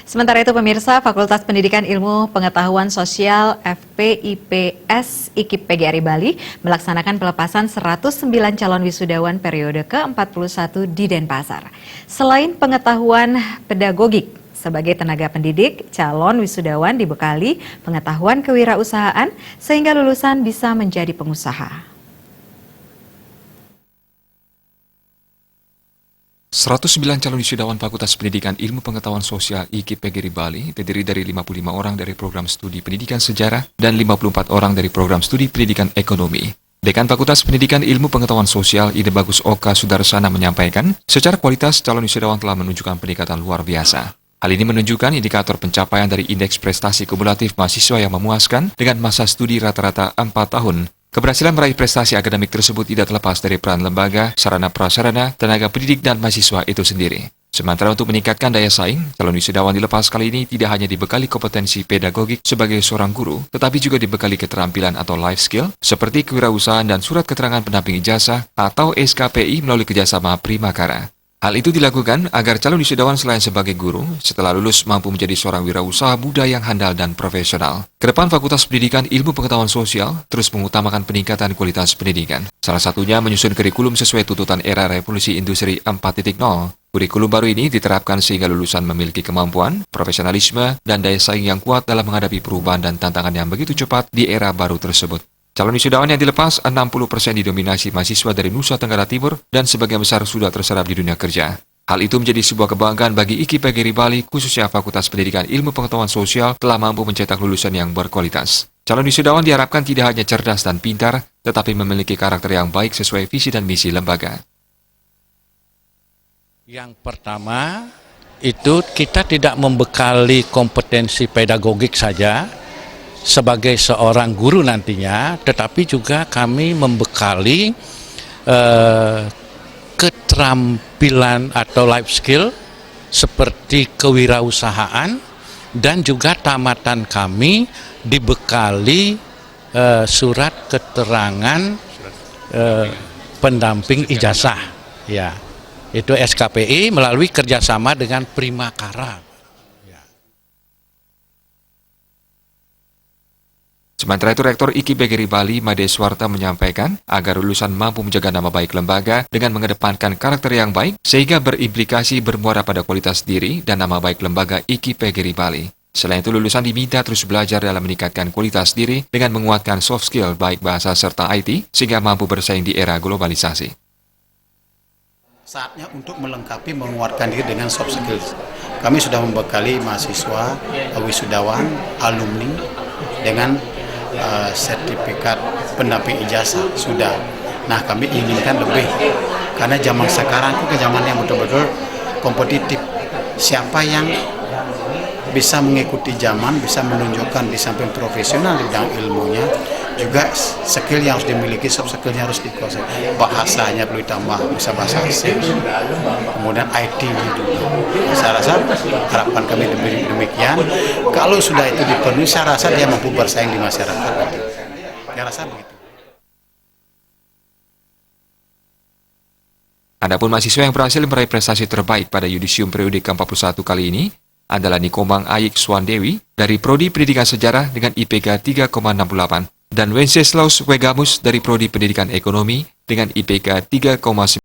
Sementara itu pemirsa, Fakultas Pendidikan Ilmu Pengetahuan Sosial FPIPS IKIP PGRI Bali melaksanakan pelepasan 109 calon wisudawan periode ke-41 di Denpasar. Selain pengetahuan pedagogik, sebagai tenaga pendidik, calon wisudawan dibekali pengetahuan kewirausahaan sehingga lulusan bisa menjadi pengusaha. 109 calon wisudawan Fakultas Pendidikan Ilmu Pengetahuan Sosial IKIP PGRI Bali terdiri dari 55 orang dari program studi Pendidikan Sejarah dan 54 orang dari program studi Pendidikan Ekonomi. Dekan Fakultas Pendidikan Ilmu Pengetahuan Sosial Ide Bagus Oka Sudarsana menyampaikan, secara kualitas calon wisudawan telah menunjukkan peningkatan luar biasa. Hal ini menunjukkan indikator pencapaian dari indeks prestasi kumulatif mahasiswa yang memuaskan dengan masa studi rata-rata 4 tahun. Keberhasilan meraih prestasi akademik tersebut tidak terlepas dari peran lembaga, sarana prasarana, tenaga pendidik, dan mahasiswa itu sendiri. Sementara untuk meningkatkan daya saing, calon wisudawan dilepas kali ini tidak hanya dibekali kompetensi pedagogik sebagai seorang guru, tetapi juga dibekali keterampilan atau life skill, seperti kewirausahaan dan surat keterangan pendamping ijazah atau SKPI melalui kerjasama Primakara. Hal itu dilakukan agar calon wisudawan selain sebagai guru, setelah lulus mampu menjadi seorang wirausaha muda yang handal dan profesional. Kedepan Fakultas Pendidikan Ilmu Pengetahuan Sosial terus mengutamakan peningkatan kualitas pendidikan. Salah satunya menyusun kurikulum sesuai tuntutan era revolusi industri 4.0. Kurikulum baru ini diterapkan sehingga lulusan memiliki kemampuan, profesionalisme, dan daya saing yang kuat dalam menghadapi perubahan dan tantangan yang begitu cepat di era baru tersebut. Calon wisudawan yang dilepas 60% didominasi mahasiswa dari Nusa Tenggara Timur dan sebagian besar sudah terserap di dunia kerja. Hal itu menjadi sebuah kebanggaan bagi IKIP PGRI Bali, khususnya Fakultas Pendidikan Ilmu Pengetahuan Sosial telah mampu mencetak lulusan yang berkualitas. Calon wisudawan diharapkan tidak hanya cerdas dan pintar, tetapi memiliki karakter yang baik sesuai visi dan misi lembaga. Yang pertama, itu kita tidak membekali kompetensi pedagogik saja, sebagai seorang guru nantinya, tetapi juga kami membekali keterampilan atau life skill seperti kewirausahaan, dan juga tamatan kami dibekali surat keterangan pendamping ijazah, ya, itu SKPI melalui kerjasama dengan Primakara. Sementara itu, Rektor IKIP PGRI Bali, Made Swarta menyampaikan agar lulusan mampu menjaga nama baik lembaga dengan mengedepankan karakter yang baik sehingga berimplikasi bermuara pada kualitas diri dan nama baik lembaga IKIP PGRI Bali. Selain itu, lulusan diminta terus belajar dalam meningkatkan kualitas diri dengan menguatkan soft skill baik bahasa serta IT sehingga mampu bersaing di era globalisasi. Saatnya untuk melengkapi menguatkan diri dengan soft skills. Kami sudah membekali mahasiswa, wisudawan, alumni dengan sertifikat pendamping ijazah sudah. Nah, kami inginkan lebih karena zaman sekarang itu zaman yang betul-betul kompetitif. Siapa yang bisa mengikuti zaman, bisa menunjukkan di samping profesional di bidang ilmunya, juga skill yang harus dimiliki, soft skillnya harus dikuasai. Bahasanya perlu ditambah, bisa bahasa asing, kemudian IT-nya juga. Saya rasa harapan kami demikian. Kalau sudah itu dipenuhi, saya rasa dia mampu bersaing di masyarakat. Saya rasa begitu. Adapun mahasiswa yang berhasil meraih prestasi terbaik pada yudisium periode ke-41 kali ini adalah Nikomang Ayik Swandewi dari Prodi Pendidikan Sejarah dengan IPK 3,68 dan Wenceslaus Wegamus dari Prodi Pendidikan Ekonomi dengan IPK 3,9.